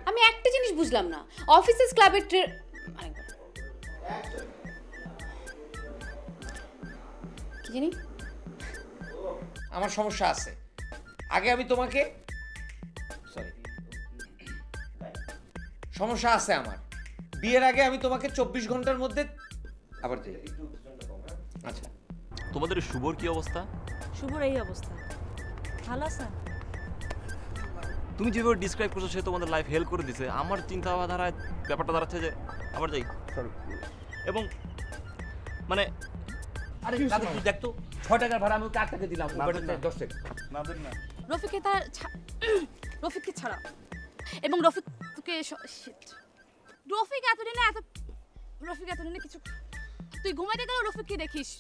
আমি একটা জিনিস বুঝলাম না, অফিসার্স ক্লাবের কি জানি আমার সমস্যা আছে। আগে আমি তোমাকে সমস্যা আছে আমার। বিয়ের আগে আমি তোমাকে 24 ঘন্টার মধ্যে আবার যাই। আচ্ছা, তোমাদের শুভর কি অবস্থা? শুভর এই অবস্থা, ভালো আছেন? তুমি যেভাবে ডিসক্রাইব করছো সে তোমাদের লাইফ হেল্প করে দিছে। আমার চিন্তাধারায় ব্যাপারটা দাঁড়াচ্ছে যে আবার যাই এবং মানে আরে দাদা তুই দেখ তো 6 টাকার ভাড়া আমি ওকে 8 টাকা দিলাম, উবারে 10 টাকা না দেন না। রফিককে ছাড়া এবং রফিককে এতদিনে কিছু তুই ঘুমাইতে গেলেও রফিককে দেখিস।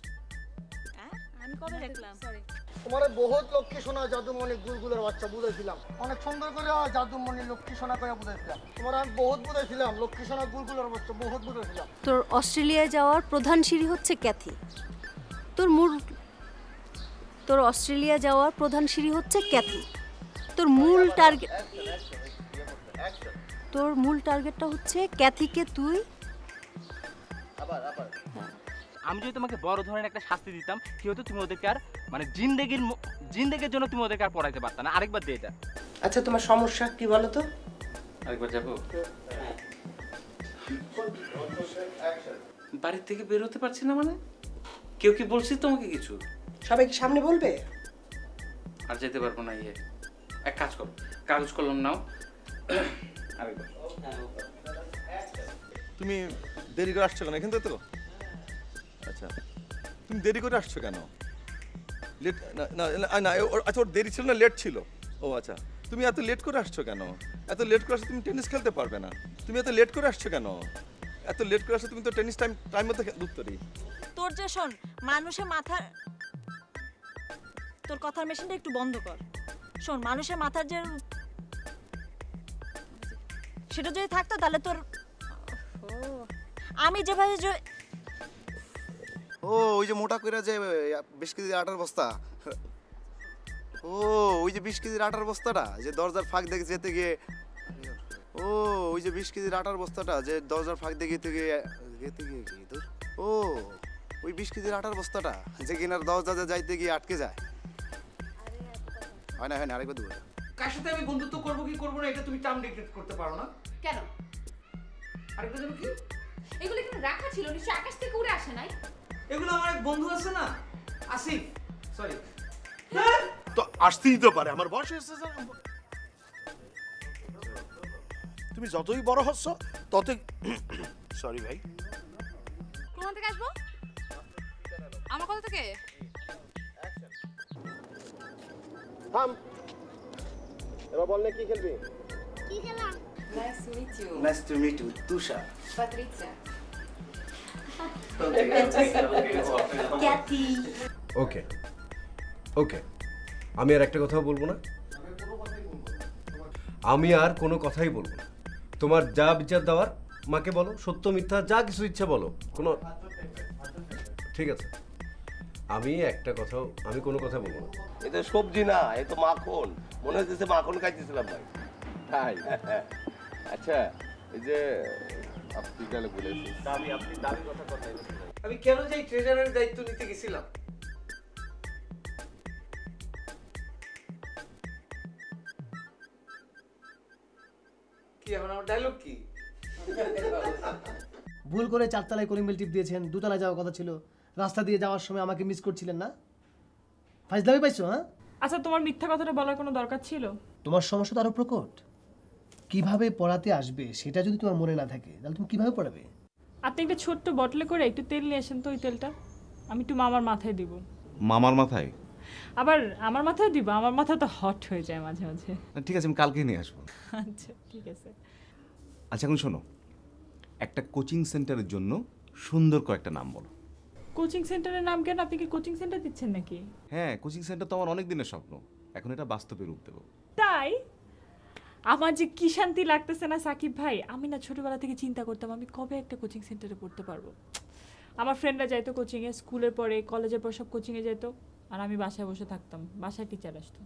আমি কবে দেখলাম? সরি, তোমার বহুত লক্ষ্মী সোনা জাদুমণি গুলগুলের বাচ্চা বুঝাইছিলাম, অনেক সুন্দর করে জাদুমণি লক্ষ্মী সোনা করে বুঝাইছিলাম। তোমার আমি বহুত বুঝাইছিলাম লক্ষ্মী সোনা গুলগুলের বাচ্চা, বহুত বুঝাইছিলাম। তোর অস্ট্রেলিয়ায় যাওয়ার প্রধান সিঁড়ি হচ্ছে ক্যাথি। তোর অস্ট্রেলিয়া যাওয়ার প্রধান সিঁড়ি হচ্ছে ক্যাথি। তোর মূল টার্গেটটা হচ্ছে ক্যাথিকে তুই। আমি যদি তোমাকে বড় ধরনের একটা শাস্তি দিতাম কি হতো, তুমি ওদেরকে আর মানে জিন্দেগির জন্য তুমি ওদেরকে আর পড়াইতে পারতা না। আরেকবার দে এটা। আচ্ছা তোমার সমস্যা কি বলো তো? আরেকবার যাবো। বাড়ি থেকে বের হতে পারছি না মানে? কেউ কি বলছি তোমাকে কিছু? সবাইকে সামনে বলবে? আর যেতে পারবো না। এক কাজ করো, কাগজ কলম নাও। আরেকবার। তুমি দেরি করে আসছো কেন? এখান থেকে তো আচ্ছা, তুমি দেরি করে আসছো কেন? লেট না আচ্ছা, ওর দেরি ছিল না লেট ছিল? ও আচ্ছা, তুমি এত লেট করে আসছো কেন? এত লেট করে আসছো তুমি টেনিস খেলতে পারবে না। তুমি এত লেট করে আসছো কেন? এত লেট করে আসছো তুমি তো টেনিস টাইম মতো দুত্তরি। তোর যে শোন মানুষের মাথা, তোর কথার মেশিনটা একটু বন্ধ কর। শোন, মানুষের মাথার যে সেটা যদি থাকতো তাহলে তোর আমি যেভাবে ও ওই যে মোটা কইরা যে 20 কেজি আটার বস্তা, ও ওই যে 20 কেজির আটার বস্তাটা যে দরজার ফাঁক দেখে যেতে গিয়ে, ও ওই যে 20 কেজির আটার বস্তাটা যে দরজার ফাঁক দেখে যেতে গিয়ে কি তোর, ও ওই 20 কেজির আটার বস্তাটা যে কিনার দরজা যাইতে গিয়ে আটকে যায়। হয় না আরেকবার দেবো। কার সাথে আমি বন্ধুত্ব করব কি করব না এটা তুমি টার্ম ডিক্টেট করতে পারো না কেন? আরেকটা যেন কি? এগুলো এখানে রাখা ছিল, নিশ্চয়ই আকাশ থেকে উড়ে আসে নাই। এগুলো আমার এক বন্ধু আছে না, আসিফ, সরি। তো আসতেই তো পারে, আমার বয়স হয়েছে। তুমি যতই বড় হচ্ছ ততই সরি ভাই। কোন থেকে আসবো? আমার কথা থেকে? থাম, এবার বল না কি খেলবি? কি খেলা? Nice to meet you. Nice to meet you, Tusha. Patricia. Cathy. Okay okay, আমি আর একটা কথাও বলবো না। আমি আর কোনো কথাই বলবো না। তোমার যা বিচার দেওয়ার মাকে বলো, সত্য মিথ্যা যা কিছু ইচ্ছা বলো, কোনো ঠিক আছে। আমি কোনো কথা বলবো না। এটা সবজি না, এ তো মাখন। মনে হচ্ছে মাখন খাইতেছিলাম ভাই। তাই আচ্ছা, এই যে আপনি গেলে বলেছি আপনি দাবি কথা আমি কেন যে ট্রেজারের দায়িত্ব নিতে গেছিলাম? কি এখন আমার ডায়লগ কি? ভুল করে 4 তলায় কলিং বেল টিপ দিয়েছেন, 2 তলায় যাওয়ার কথা ছিল। রাস্তা দিয়ে যাওয়ার সময় আমাকে মিস করছিলেন না? ফাইজলামি পাইছো? হ্যাঁ আচ্ছা, তোমার মিথ্যা কথাটা বলার কোনো দরকার ছিল? তোমার সমস্যা তো আরো প্রকট। কিভাবে পড়াতে আসবে সেটা যদি তোমার মনে না থাকে তাহলে তুমি কিভাবে পড়াবে? আপনি একটা ছোট্ট বটলে করে একটু তেল নিয়ে আসেন তো, ওই তেলটা আমি একটু মামার মাথায় দিব। মামার মাথায়? আবার আমার মাথায় দিব? আমার মাথা তো হট হয়ে যায় মাঝে মাঝে। ঠিক আছে, আমি কালকে নিয়ে আসবো। আচ্ছা ঠিক আছে। আচ্ছা এখন শোনো, একটা কোচিং সেন্টারের জন্য সুন্দর কয়েকটা নাম বলো। কোচিং সেন্টারের নাম কেন? আপনি কি কোচিং সেন্টার দিচ্ছেন নাকি? হ্যাঁ, কোচিং সেন্টার তো আমার অনেক দিনের স্বপ্ন, এখন এটা বাস্তবে রূপ দেবো। তাই? আমার যে কি শান্তি লাগতেছে না সাকিব ভাই। আমি না ছোটবেলা থেকে চিন্তা করতাম আমি কবে একটা কোচিং সেন্টারে পড়তে পারবো। আমার ফ্রেন্ডরা যাইতো কোচিংয়ে, স্কুলের পরে কলেজের পর সব কোচিংয়ে যেত, আর আমি বাসায় বসে থাকতাম। বাসায় টিচার আসতো।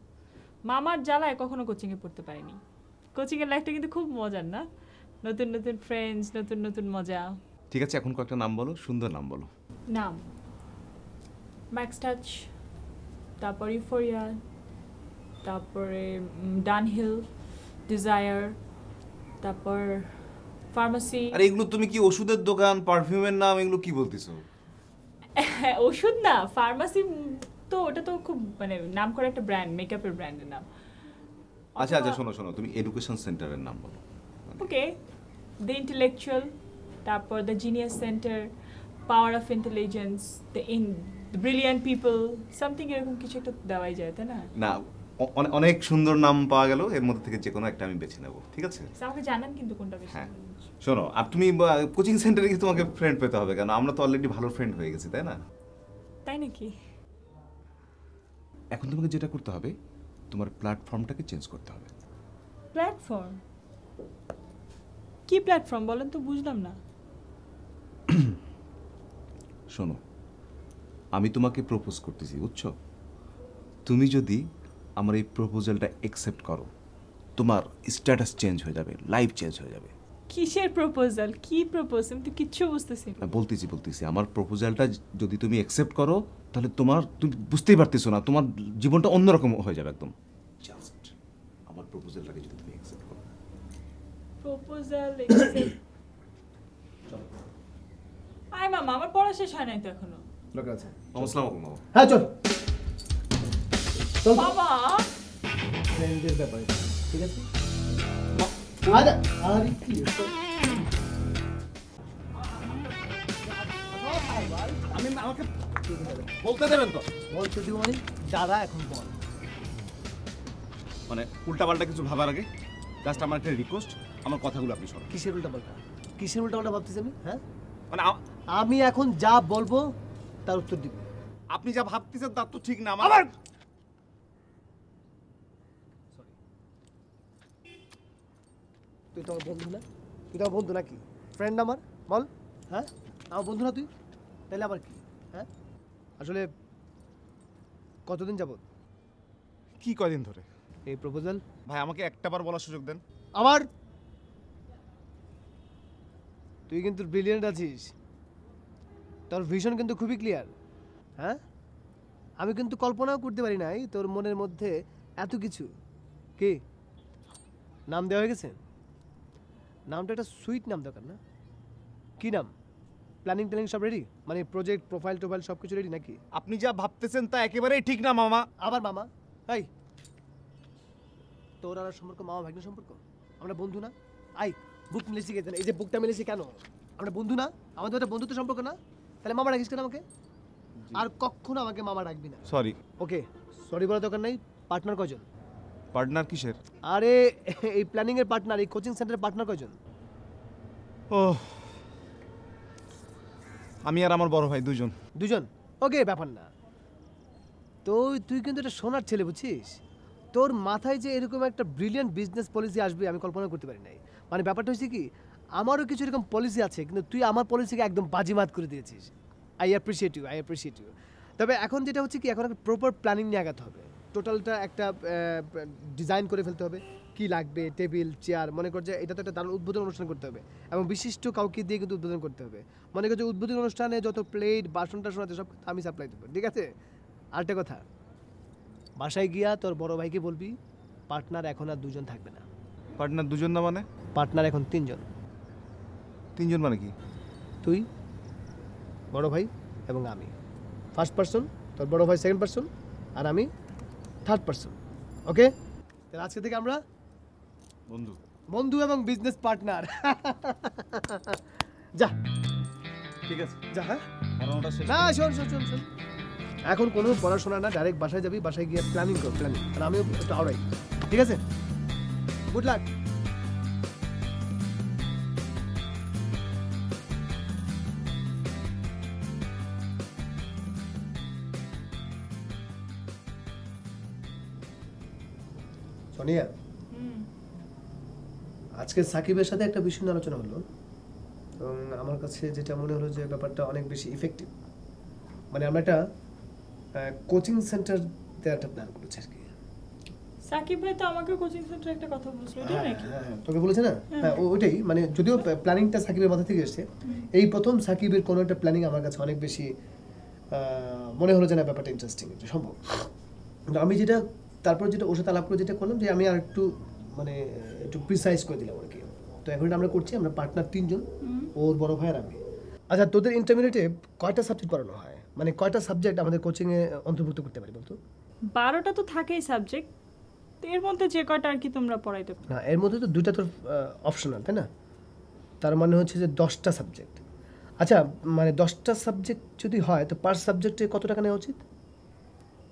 মামার জ্বালায় কখনো কোচিংয়ে পড়তে পারিনি। কোচিংয়ের লাইফটা কিন্তু খুব মজার না, নতুন নতুন ফ্রেন্ডস, নতুন নতুন মজা। ঠিক আছে, এখন কয়েকটা নাম বলো, সুন্দর নাম বলো। নাম ম্যাক্স টাচ, তারপর ইউফোরিয়া, তারপরে ডানহিল, ডিজায়ার, তারপর ফার্মাসি। আরে এগুলো তুমি কি ওষুধের দোকান, পারফিউমের নাম, এগুলো কি বলতেছো? ওষুধ না, ফার্মাসি তো ওটা তো খুব মানে নাম করে একটা ব্র্যান্ড, মেকআপের ব্র্যান্ডের নাম। আচ্ছা আচ্ছা, শোনো শোনো, তুমি এডুকেশন সেন্টারের নাম বলো। ওকে, দ্য ইন্টেলেকচুয়াল, তারপর the genius centre, power of intelligence, the brilliant people, something এরকম কিছু একটা দেওয়াই যায়, তাই না? না, অনেক সুন্দর নাম পাওয়া গেল, এর মধ্যে থেকে যে কোনো একটা আমি বেছে নেব, ঠিক আছে? আমাকে জানান কিন্তু কোনটা বেশি। হ্যাঁ শোনো, আর তুমি কোচিং সেন্টারে গিয়ে তোমাকে ফ্রেন্ড পেতে হবে কেন? আমরা তো অলরেডি ভালো ফ্রেন্ড হয়ে গেছি, তাই না? তাই নাকি? এখন তোমাকে যেটা করতে হবে, তোমার প্ল্যাটফর্মটাকে চেঞ্জ করতে হবে। প্ল্যাটফর্ম? কি প্ল্যাটফর্ম বলেন তো, বুঝলাম না। শোনো, আমি তোমাকে প্রপোজ করতেছি, বুঝছো? তুমি যদি আমার এই প্রপোজালটা অ্যাকসেপ্ট করো, তোমার স্ট্যাটাস চেঞ্জ হয়ে যাবে, লাইফ চেঞ্জ হয়ে যাবে। কিসের প্রপোজাল? কি প্রপোজ? আমি তো কিচ্ছু বুঝতেছি না। বলতেছি আমার প্রপোজালটা যদি তুমি অ্যাকসেপ্ট করো, তাহলে তুমি বুঝতেই পারতেছো না, তোমার জীবনটা অন্যরকম হয়ে যাবে একদম। জাস্ট আমার প্রপোজালটাকে যদি তুমি অ্যাকসেপ্ট করো। Proposal accept? আয় মামা, আমার পড়া শেষ হয় নাই তো এখনো। লোক আছে। আসসালামু আলাইকুম বাবা। হ্যাঁ চল চল বাবা, ফ্রেন্ডদের ব্যাপারে, ঠিক আছে? আরে আরে কি আমি আমাকে বলতে দেবেন তো? বলতে দিব মানে দাদা, এখন বল। মানে উল্টাপাল্টা কিছু ভাবার আগে জাস্ট আমার একটা রিকোয়েস্ট, আমার কথাগুলো আপনি শোনেন। কিসের উল্টাপাল্টা? কিসের উল্টাপাল্টা ভাবতেছি আমি? হ্যাঁ, মানে আমি এখন যা বলবো তার উত্তর দিব। আপনি যা ভাবতেছেন তার তো ঠিক না। আমার তুই তো আমার বন্ধু না? তুই তো আমার বন্ধু নাকি? ফ্রেন্ড আমার বল। হ্যাঁ, আমার বন্ধু না তুই? তাহলে আবার কি? হ্যাঁ, আসলে কতদিন যাবত? কি কয়দিন ধরে এই প্রপোজাল? ভাই আমাকে একটাবার বলার সুযোগ দেন। আমার তুই কিন্তু ব্রিলিয়েন্ট আছিস, তোর ভিশন কিন্তু খুবই ক্লিয়ার। হ্যাঁ, আমি কিন্তু কল্পনাও করতে পারি নাই তোর মনের মধ্যে এত কিছু। কি নাম দেওয়া হয়ে গেছে? নামটা একটা সুইট নাম দরকার না? কি নাম? প্ল্যানিং ট্যানিং সব রেডি? মানে প্রজেক্ট, প্রোফাইল টোফাইল সব কিছু রেডি নাকি? আপনি যা ভাবতেছেন তা একেবারেই ঠিক না মামা। আবার মামা? এই তোর আর সম্পর্ক মামা ভাগ্নে সম্পর্ক? আমরা বন্ধু না? আই বুক মিলেছি কেন? এই যে বুকটা মিলেছি কেন? আমরা বন্ধু না? আমাদের একটা বন্ধুত্ব সম্পর্ক না? তাহলে মামা ডাকিস কেন আমাকে? আর কখনো আমাকে মামা ডাকবি না। সরি। ওকে, সরি বলার দরকার নাই। পার্টনার কয়জন? পার্টনার কিসের? আরে এই প্ল্যানিং এর পার্টনার, এই কোচিং সেন্টারের পার্টনার কয়জন? ও আমি আর আমার বড় ভাই দুজন। দুজন? ওকে, ব্যাপার না। তো তুই কিন্তু একটা সোনার ছেলে, বুঝছিস? তোর মাথায় যে এরকম একটা ব্রিলিয়ান্ট বিজনেস পলিসি আসবে আমি কল্পনা করতে পারি নাই। মানে ব্যাপারটা হচ্ছে কি, আমারও কিছু এরকম পলিসি আছে, কিন্তু তুই আমার পলিসিকে একদম বাজিমাত করে দিয়েছিস। I appreciate you. তবে এখন যেটা হচ্ছে কি, এখন একটা প্রপার প্ল্যানিং নিয়ে আগাতে হবে। টোটালটা একটা ডিজাইন করে ফেলতে হবে, কি লাগবে, টেবিল, চেয়ার। মনে কর যে এটা তো একটা দারুণ উদ্বোধন অনুষ্ঠান করতে হবে, এবং বিশিষ্ট কাউকে দিয়ে কিন্তু উদ্বোধন করতে হবে। মনে কর যে উদ্বোধন অনুষ্ঠানে যত প্লেট, বাসন টাসন আছে সব আমি সাপ্লাই দেবো, ঠিক আছে? আরেকটা কথা, বাসায় গিয়া তোর বড় ভাইকে বলবি পার্টনার এখন আর দুজন থাকবে না। পার্টনার দুজন না মানে? পার্টনার এখন তিনজন। তিনজন মানে কি? তুই, বড় ভাই এবং আমি ফার্স্ট পার্সন, তোর বড় ভাই সেকেন্ড পার্সন, আর আমি থার্ড পার্সন। ওকে, তাহলে আজকে থেকে আমরা বন্ধু এবং বিজনেস পার্টনার। যা, ঠিক আছে যা। হ্যাঁ না, শোন, এখন কোনো পড়াশোনা না, ডাইরেক্ট বাসায় যাবি, বাসায় গিয়ে প্ল্যানিং কর, প্ল্যানিং। আর আমিও একটু আওড়াই, ঠিক আছে? Good luck. সোনিয়া, আজকে সাকিবের সাথে একটা বিষয় নিয়ে আলোচনা হলো, এবং আমার কাছে যেটা মনে হলো যে ব্যাপারটা অনেক বেশি ইফেক্টিভ। মানে আমরা একটা কোচিং সেন্টার দেওয়ার একটা প্ল্যান করেছি আর কি। সাকিব ভাই তো আমাকে কোচিং সেন্টারে একটা কথা বলছিল, ওটা নাকি? তোকে বলেছে না? হ্যাঁ ওইটাই, মানে যদিও প্ল্যানিংটা সাকিবের মাথা থেকে এসেছে, এই প্রথম সাকিবের কোনো একটা প্ল্যানিং আমার কাছে অনেক বেশি মনে হলো যে না ব্যাপারটা ইন্টারেস্টিং, এটা সম্ভব। আমি যেটা তারপর যেটা ওর সাথে আলাপ করে যেটা করলাম যে আমি আর একটু মানে একটু প্রিসাইজ করে দিলাম আর কি। তো এখন আমরা করছি, আমরা পার্টনার 3 জন, ওর বড় ভাই আর আমি। আচ্ছা তোদের ইন্টারমিডিয়েটে কয়টা সাবজেক্ট পড়ানো হয়, মানে কয়টা সাবজেক্ট আমাদের কোচিংয়ে অন্তর্ভুক্ত করতে পারি বলতো? 12টা তো থাকেই সাবজেক্ট, এর মধ্যে যে কয়টা আর কি তোমরা পড়াইতে পারো। না এর মধ্যে তো 2টা তোর অপশনাল, তাই না? তার মানে হচ্ছে যে 10টা সাবজেক্ট। আচ্ছা মানে 10টা সাবজেক্ট যদি হয় তো পার সাবজেক্টে কত টাকা নেওয়া উচিত?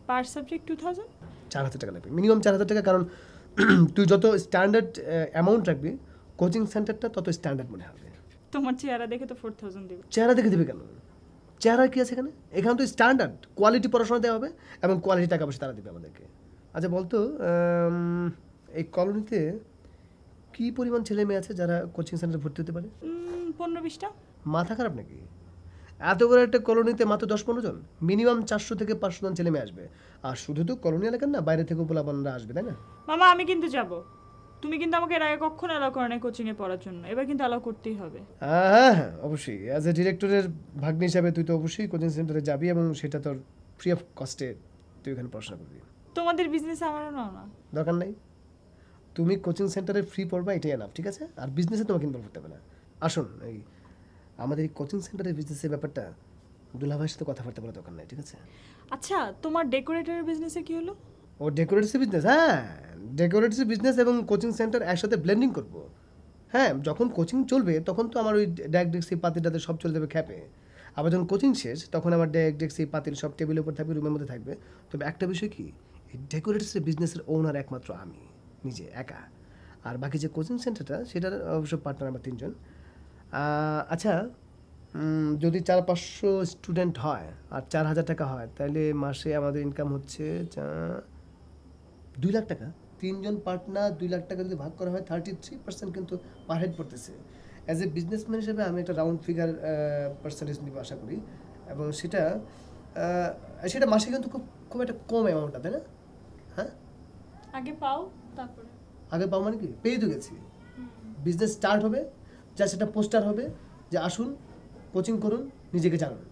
পার সাবজেক্ট 2000? 4000 টাকা লাগবে, মিনিমাম 4000 টাকা। কারণ তুই যত স্ট্যান্ডার্ড অ্যামাউন্ট রাখবি কোচিং সেন্টারটা তত স্ট্যান্ডার্ড মনে হবে। তোমার চেহারা দেখে তো 4000 দেবে। চেহারা দেখে দেবে কেন? চেহারা কি আছে এখানে? এখানে তো স্ট্যান্ডার্ড কোয়ালিটি পড়াশোনা দেওয়া হবে এবং কোয়ালিটি টাকা পয়সা তারা দেবে আমাদেরকে। আচ্ছা বলতো এই কলোনিতে কি পরিমাণ ছেলে মেয়ে আছে যারা কোচিং সেন্টারে ভর্তি হতে পারে? 15-20টা। মাথা খারাপ নাকি? এত বড় একটা কলোনিতে মাত্র 10-15 জন, মিনিমাম 400 থেকে 500 জন ছেলে মেয়ে আসবে। আর শুধু তো কলোনি এলাকার না, বাইরে থেকে পোলাপানরা আসবে, তাই না? মামা আমি কিন্তু যাব, তুমি কিন্তু আমাকে এর আগে কখনো অ্যালাউ করো না কোচিংয়ে পড়ার জন্য, এবার কিন্তু অ্যালাউ করতেই হবে। হ্যাঁ হ্যাঁ অবশ্যই, অ্যাজ এ ডিরেক্টরের ভাগ্নি হিসাবে তুই তো অবশ্যই কোচিং সেন্টারে যাবি এবং সেটা তোর ফ্রি অফ কস্টে তুই এখানে পড়াশোনা করবি। তোমাদের বিজনেস আমারও নাও না, দরকার নাই, তুমি কোচিং সেন্টারে ফ্রি পড়বা, এটাই এনাফ, ঠিক আছে? আর বিজনেসে তোমাকে ইনভলভ করতে হবে না। আসুন এই আমাদের এই কোচিং সেন্টারের বিজনেসের ব্যাপারটা দুলাভাইয়ের সাথে কথাবার্তা বলা দরকার নাই, ঠিক আছে? আচ্ছা তোমার ডেকোরেটরের বিজনেসে কি হলো? ও ডেকোরেটসের বিজনেস, হ্যাঁ ডেকোরেটসের বিজনেস এবং কোচিং সেন্টার একসাথে ব্লেন্ডিং করব। হ্যাঁ যখন কোচিং চলবে তখন তো আমার ওই ড্যাক ডেক্সি পাতিলটাতে সব চলে যাবে খ্যাপে। আবার যখন কোচিং শেষ তখন আমার ড্যাক ডেক্সি পাতিল সব টেবিলের উপর থাকবে, রুমের মধ্যে থাকবে। তবে একটা বিষয় কি, এই ডেকোরেটসের বিজনেসের ওনার একমাত্র আমি নিজে একা, আর বাকি যে কোচিং সেন্টারটা সেটার অবশ্য পার্টনার আমার 3 জন। আচ্ছা যদি 400-500 স্টুডেন্ট হয় আর 4000 টাকা হয় তাহলে মাসে আমাদের ইনকাম হচ্ছে 2 লাখ টাকা। 3 জন পার্টনার 2 লাখ টাকা যদি ভাগ করা হয় 33% কিন্তু পার হেড পড়তেছে। অ্যাজ এ বিজনেসম্যান হিসেবে আমি একটা রাউন্ড ফিগার পার্সেন্টেজ নিব আশা করি, এবং সেটা মাসে কিন্তু খুব একটা কম অ্যামাউন্টটা, তাই না? হ্যাঁ আগে পাও তারপরে আগে পাও মানে কি পেয়ে তো গেছি, বিজনেস স্টার্ট হবে, যা সেটা পোস্টার হবে যে আসুন কোচিং করুন, নিজেকে জানুন।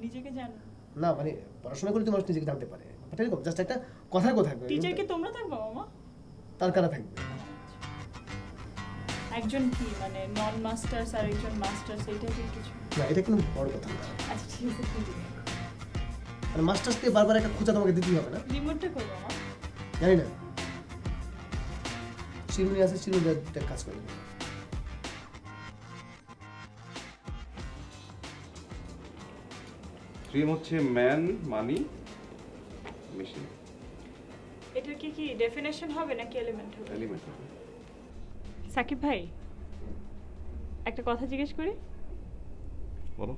নিজেকে জানুন না মানে পড়াশোনা করলে তো মানুষ নিজেকে জানতে পারে, এরকম জাস্ট একটা কথার কথা। টিচার কি তোমরা থাকবে মামা? তার কারা থাকবে? একজন কি মানে নন মাস্টার্স আর একজন মাস্টার্স, এইটা কি কিছু না? এটা কিন্তু বড় কথা না। আচ্ছা ঠিক আছে, মানে মাস্টার্স দিয়ে বারবার একটা খোঁচা তোমাকে দিতেই হবে না। রিমোটটা করবো মামা? জানি না, চিরুনি আছে, চিরুনি কাজ করে দেবে। ড্রিম হচ্ছে ম্যান মানি মেশিন। এটার কি ডেফিনেশন হবে নাকি এলিমেন্ট হবে? এলিমেন্ট হবে। সাকিব ভাই একটা কথা জিজ্ঞেস করি। বলো।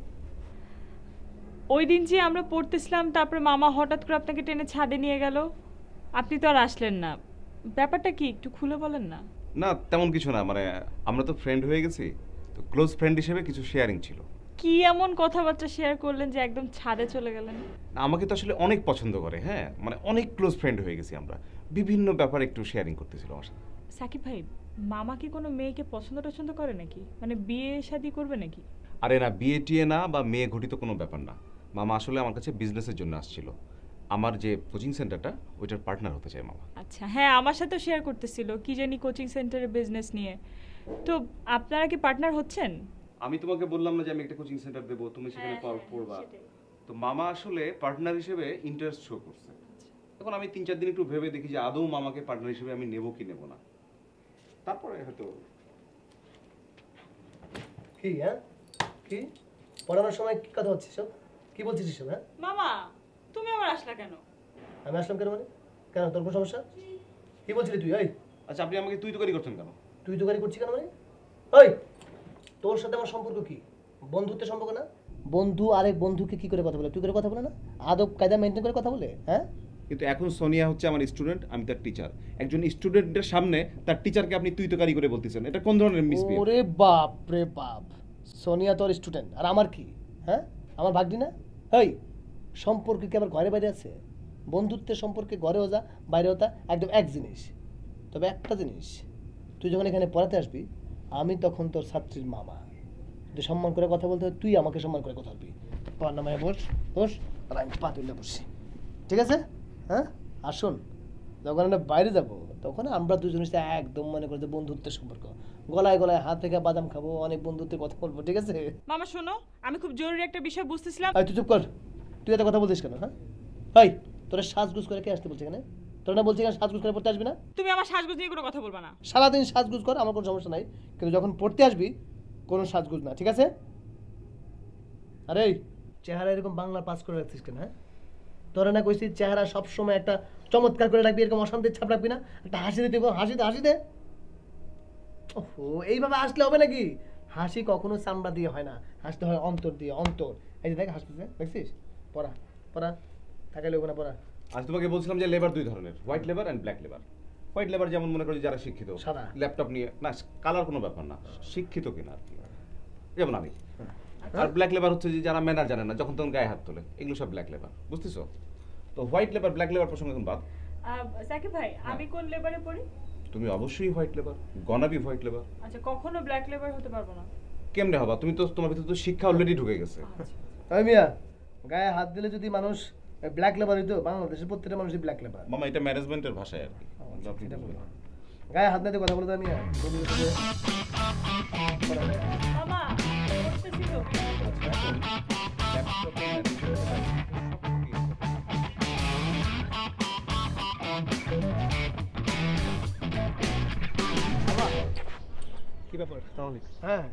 ওই দিন যে আমরা পড়তেছিলাম তারপরে মামা হঠাৎ করে আপনাকে টেনে ছাদে নিয়ে গেল, আপনি তো আর আসলেন না, ব্যাপারটা কি একটু খুলে বলেন না? না তেমন কিছু না, মানে আমরা তো ফ্রেন্ড হয়ে গেছি, তো ক্লোজ ফ্রেন্ড হিসেবে কিছু শেয়ারিং ছিল। কি এমন কথাবার্তা শেয়ার করলেন যে একদম ছাদে চলে গেলেন? আমাকে তো আসলে অনেক পছন্দ করে, হ্যাঁ মানে অনেক ক্লোজ ফ্রেন্ড হয়ে গেছি আমরা, বিভিন্ন ব্যাপারে একটু শেয়ারিং করতেছিল আমার সাথে। সাকিব ভাই মামা কি কোনো মেয়েকে পছন্দ করে নাকি, মানে বিয়ে শাদী করবে নাকি? আরে না, বিয়ে টিয়ে না বা মেয়ে ঘটিত কোনো ব্যাপার না। মামা আসলে আমার কাছে বিজনেসের জন্য আসছিল, আমার যে কোচিং সেন্টারটা ওইটার পার্টনার হতে চায় মামা। আচ্ছা হ্যাঁ আমার সাথে শেয়ার করতেছিল কি জানি কোচিং সেন্টারের বিজনেস নিয়ে। তো আপনারা কি পার্টনার হচ্ছেন? আমি তোমাকে বললাম না যে আমি একটা কোচিং সেন্টার দেবো, তুমি সেখানে পড়বা। তো মামা আসলে পার্টনার হিসেবে ইন্টারেস্ট শো করছে। এখন আমি 3-4 দিন একটু ভেবে দেখি যে আদৌ মামাকে পার্টনার হিসেবে আমি নেব কি নেব না, তারপরে হয়তো। কি হ্যাঁ কি পড়ানোর সময় কি কথা হচ্ছে সব, কি বলছিস সব? হ্যাঁ মামা তুমি আবার আসলা কেন? আমি আসলাম কেন মানে? কেন তোর কোনো সমস্যা? কি বলছিলি তুই? এই আচ্ছা আপনি আমাকে তুই তোকারি করছেন কেন? তুই তোকারি করছিস কেন মানে? ওই তোর সাথে আমার সম্পর্ক কি? বন্ধুত্বের সম্পর্ক না? বন্ধু আরেক বন্ধুকে কি করে কথা বলে? তুই করে কথা বলে না? আদব কায়দা মেনটেন করে কথা বলে? হ্যাঁ কিন্তু এখন সোনিয়া হচ্ছে আমার স্টুডেন্ট, আমি তার টিচার। একজন স্টুডেন্টের সামনে তার টিচারকে আপনি তুই তোকারি করে বলতেছেন, এটা কোন ধরনের মিসবিহেভ? ওরে বাপ রে বাপ, সোনিয়া তোর স্টুডেন্ট আর আমার কি? হ্যাঁ আমার ভাগ্নি না? এই সম্পর্ক কি আবার ঘরে বাইরে আছে? বন্ধুত্বের সম্পর্কে ঘরেও যা বাইরেও তা একদম এক জিনিস। তবে একটা জিনিস, তুই যখন এখানে পড়াতে আসবি আমি তখন তোর ছাত্রীর মামা, তুই সম্মান করে কথা বলতে হবে, তুই আমাকে সম্মান করে কথা বলবি। পার নামায় বস বস, আর আমি পা তুলে বসছি, ঠিক আছে? হ্যাঁ, আসুন যখন আমরা বাইরে যাব তখন আমরা দুজনের সাথে একদম মনে করতে বন্ধুত্বের সম্পর্ক, গলায় গলায় হাত থেকে বাদাম খাবো, অনেক বন্ধুত্বের কথা বলবো, ঠিক আছে? মামা শোনো, আমি খুব জরুরি একটা বিষয় বুঝতেছিলাম। তুই চুপ কর, তুই এত কথা বলছিস কেন? হ্যাঁ ভাই, তোরা সাজগুজ করে কে আসতে বলছে এখানে? তোরা না বলছি এখানে সাজগুজ করে পড়তে আসবি না? তুমি আমার সাজগোজ নিয়ে কোনো কথা বলবা না। সারাদিন সাজগুজ কর, আমার কোনো সমস্যা নাই, কিন্তু যখন পড়তে আসবি কোনো সাজগুজ না, ঠিক আছে? আরে চেহারা এরকম বাংলা পাস করে রাখছিস কেন? হ্যাঁ, তোরা না কইছিস চেহারা সবসময় একটা চমৎকার করে রাখবি, এরকম অশান্তির ছাপ রাখবি না, একটা হাসি দিতে, হাসি দে। ওহো, এইভাবে হাসলে হবে নাকি? হাসি কখনো চামড়া দিয়ে হয় না, হাসতে হয় অন্তর দিয়ে, অন্তর। এই যে দেখ হাসতেছে, দেখছিস? পড়া পড়া, থাকাই লোক না পড়া। আজ তোমাকে বলছিলাম যে লেবার দুই ধরনের, white labour and black labour. White labour যেমন মনে করি যারা শিক্ষিত, সাদা ল্যাপটপ নিয়ে, না কালার কোনো ব্যাপার না, শিক্ষিত কিনা আর কি, যেমন আমি। আর ব্ল্যাক লেবার হচ্ছে যে যারা ম্যানার জানে না, যখন তখন গায়ে হাত তোলে, এগুলো সব ব্ল্যাক লেবার, বুঝতেছো? তো হোয়াইট লেবার ব্ল্যাক লেবার প্রসঙ্গে এখন বাদ। সাকিব ভাই, আমি কোন লেবারে পড়ি? তুমি অবশ্যই white labour, গনা B white labour. আচ্ছা, কখনো ব্ল্যাক লেবার হতে পারবো না। কেমনে হবা? তুমি তো, তোমার ভিতরে তো শিক্ষা অলরেডি ঢুকে গেছে। আমি মিয়া, গায়ে হাত দিলে যদি মানুষ ব্ল্যাক লেবার হইতো, বাংলাদেশের প্রত্যেকটা মানুষই ব্ল্যাক লেবার। মামা, এটা ম্যানেজমেন্টের ভাষায় আর কি। গায়ে হাত দিতে কথা বলতে আমি মামা করতেছি তো। কি ব্যাপার তাহলে? হ্যাঁ,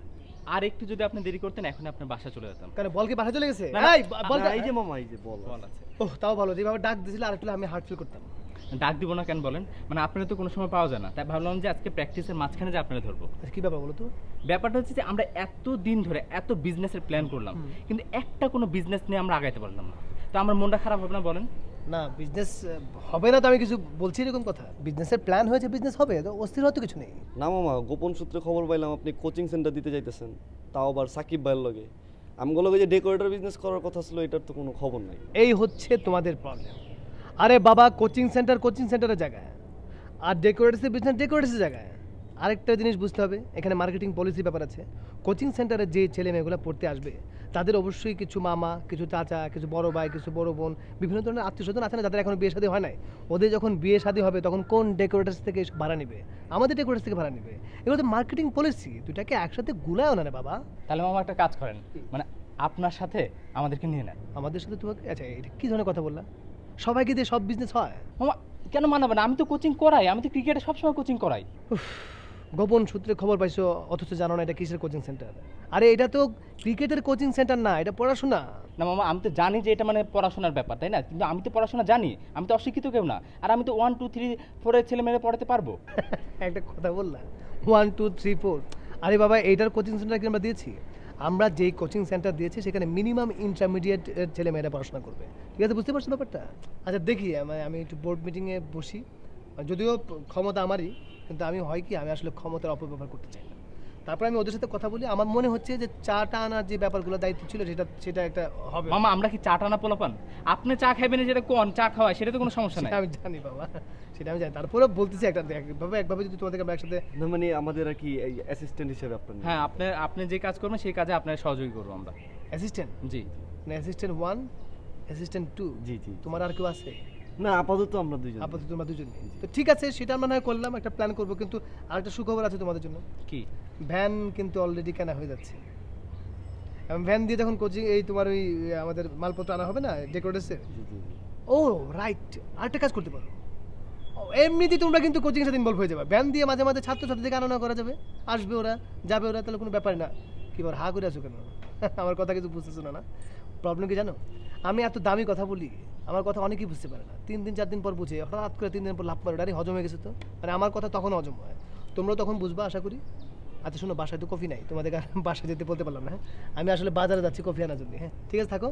আর একটু যদি আপনি দেরি করতেন এখন আপনার বাসা চলে যেতাম। কেন, বল কি বাসা চলে গেছে? এই যে মামা, এই যে বল আছে। ওহ, তাও ভালো, যেভাবে ডাক দিছিল আর একটু আমি হার্ট ফিল করতাম। ডাক দিব না কেন বলেন? মানে আপনারা তো কোনো সময় পাওয়া যায় না, তাই ভাবলাম যে আজকে প্র্যাকটিসের মাঝখানে যে আপনারা ধরবো। কি ব্যাপার বলো তো? ব্যাপারটা হচ্ছে যে আমরা এত দিন ধরে এত বিজনেসের প্ল্যান করলাম, কিন্তু একটা কোনো বিজনেস নিয়ে আমরা আগাইতে পারলাম না। তো আমার মনটা খারাপ হবে না বলেন? না, বিজনেস হবে না তো আমি কিছু বলছি এরকম কথা? বিজনেসের প্ল্যান হয়েছে, বিজনেস হবে, তো অস্থির হতে কিছু নেই। না মামা, গোপন সূত্রে খবর পাইলাম আপনি কোচিং সেন্টার দিতে যাইতেছেন, তাও আবার সাকিব ভাইয়ের লগে। আমগুলো যে ডেকোরেটর বিজনেস করার কথা ছিল, এটার তো কোনো খবর নাই। এই হচ্ছে তোমাদের প্রবলেম। আরে বাবা, কোচিং সেন্টারের জায়গায়, আর ডেকোরেটরসের বিজনেস ডেকোরেটরসের জায়গায়। আরেকটা জিনিস বুঝতে হবে, এখানে মার্কেটিং পলিসি ব্যাপার আছে। কোচিং সেন্টারে যে ছেলে মেয়েগুলো পড়তে আসবে তাদের অবশ্যই কিছু মামা, কিছু চাচা, কিছু বড় ভাই, কিছু বড় বোন, বিভিন্ন ধরনের আত্মীয় স্বজন আছে না যাদের এখনো বিয়ে শাদী হয় নাই। ওদের যখন বিয়ে শাদী হবে তখন কোন ডেকোরেটরস থেকে ভাড়া নেবে? আমাদের ডেকোরেটরস থেকে ভাড়া নেবে। এগুলো তো মার্কেটিং পলিসি, দুটাকে একসাথে গুলায়ও না রে বাবা। তাহলে মামা একটা কাজ করেন, মানে আপনার সাথে আমাদেরকে নিয়ে নেন। আমাদের সাথে তোমাকে? আচ্ছা, এটা কি ধরনের কথা বললা? সবাইকে দিয়ে সব বিজনেস হয়? মামা কেন মানাবে না? আমি তো কোচিং করাই, আমি তো ক্রিকেটে সবসময় কোচিং করাই। গোপন সূত্রে খবর পাইছো অথচ জানো না এটা কিসের কোচিং সেন্টার? আরে এটা তো ক্রিকেটের কোচিং সেন্টার না, এটা পড়াশোনা। না মামা, আমি তো জানি যে এটা মানে পড়াশোনার ব্যাপার, তাই না? কিন্তু আমি তো পড়াশোনা জানি, আমি তো অশিক্ষিত কেউ না। আর আমি তো 1 2 3 4 এর ছেলে মেয়েরা পড়াতে পারবো। একটা কথা বললা, 1 2 3 4? আরে বাবা, এইটার কোচিং সেন্টার কি আমরা দিয়েছি? আমরা যেই কোচিং সেন্টার দিয়েছি সেখানে মিনিমাম ইন্টারমিডিয়েট ছেলে মেয়েরা পড়াশোনা করবে, ঠিক আছে? বুঝতে পারছো ব্যাপারটা? আচ্ছা দেখি, আমি একটু বোর্ড মিটিংয়ে বসি, যদিও ক্ষমতা আমারই, কিন্তু আমি হয় কি, আমি আসলে ক্ষমতার অপব্যবহার করতে চাই না। তারপর আমি ওদের সাথে কথা বলি। আমার মনে হচ্ছে যে চাটা আনার যে ব্যাপারগুলো দায়িত্ব ছিল সেটা একটা হবে। মামা, আমরা কি চা টানা পোলাপান? আপনি চা খাইবেন, যেটা কোন চা খাওয়ায় সেটা তো কোনো সমস্যা নাই। আমি জানি বাবা, সেটা আমি জানি, তারপরে বলতেছি একটা একভাবে যদি তোমাদেরকে আমরা একসাথে, না মানে আমাদের আর কি অ্যাসিস্ট্যান্ট হিসেবে আপনার। হ্যাঁ, আপনি যে কাজ করবেন সেই কাজে আপনার সহযোগী করবো আমরা। অ্যাসিস্ট্যান্ট? জি। মানে অ্যাসিস্ট্যান্ট 1, অ্যাসিস্ট্যান্ট 2? জি জি। তোমার আর কেউ আছে? না, আপাতত আমরা দুইজন। আপাতত আমরা দুজন। তো ঠিক আছে, সেটা আমরা নয় করলাম, একটা প্ল্যান করবো। কিন্তু আরেকটা সুখবর আছে তোমাদের জন্য। কি? ভ্যান কিন্তু অলরেডি কেনা হয়ে যাচ্ছে। এবং ভ্যান দিয়ে যখন কোচিং, এই তোমার ওই আমাদের মালপত্র আনা হবে না ডেকোরেটরসের। ও রাইট, আরেকটা কাজ করতে পারো। এমনিতেই তোমরা কিন্তু কোচিং সাথে ইনভলভ হয়ে যাবে। ভ্যান দিয়ে মাঝে মাঝে ছাত্রছাত্রীদেরকে আনা করা যাবে, আসবে ওরা, যাবে ওরা, তাহলে কোনো ব্যাপার না। কি বল, হা করে আছো কেন? আমার কথা কিছু বুঝতেছো না? প্রবলেম কি জানো? আমি এত দামি কথা বলি, আমার কথা অনেকেই বুঝতে পারে না। 3 দিন 4 দিন পর বুঝে, হঠাৎ করে 3 দিন পর লাভ মারে, আরে হজম হয়ে গেছে তো। মানে আমার কথা তখন হজম হয়, তোমরাও তখন বুঝবা আশা করি। আচ্ছা শোনো, বাসায় তো কফি নাই, তোমাদের বাসায় যেতে বলতে পারলাম না। হ্যাঁ, আমি আসলে বাজারে যাচ্ছি কফি আনার জন্য। হ্যাঁ ঠিক আছে, থাকো।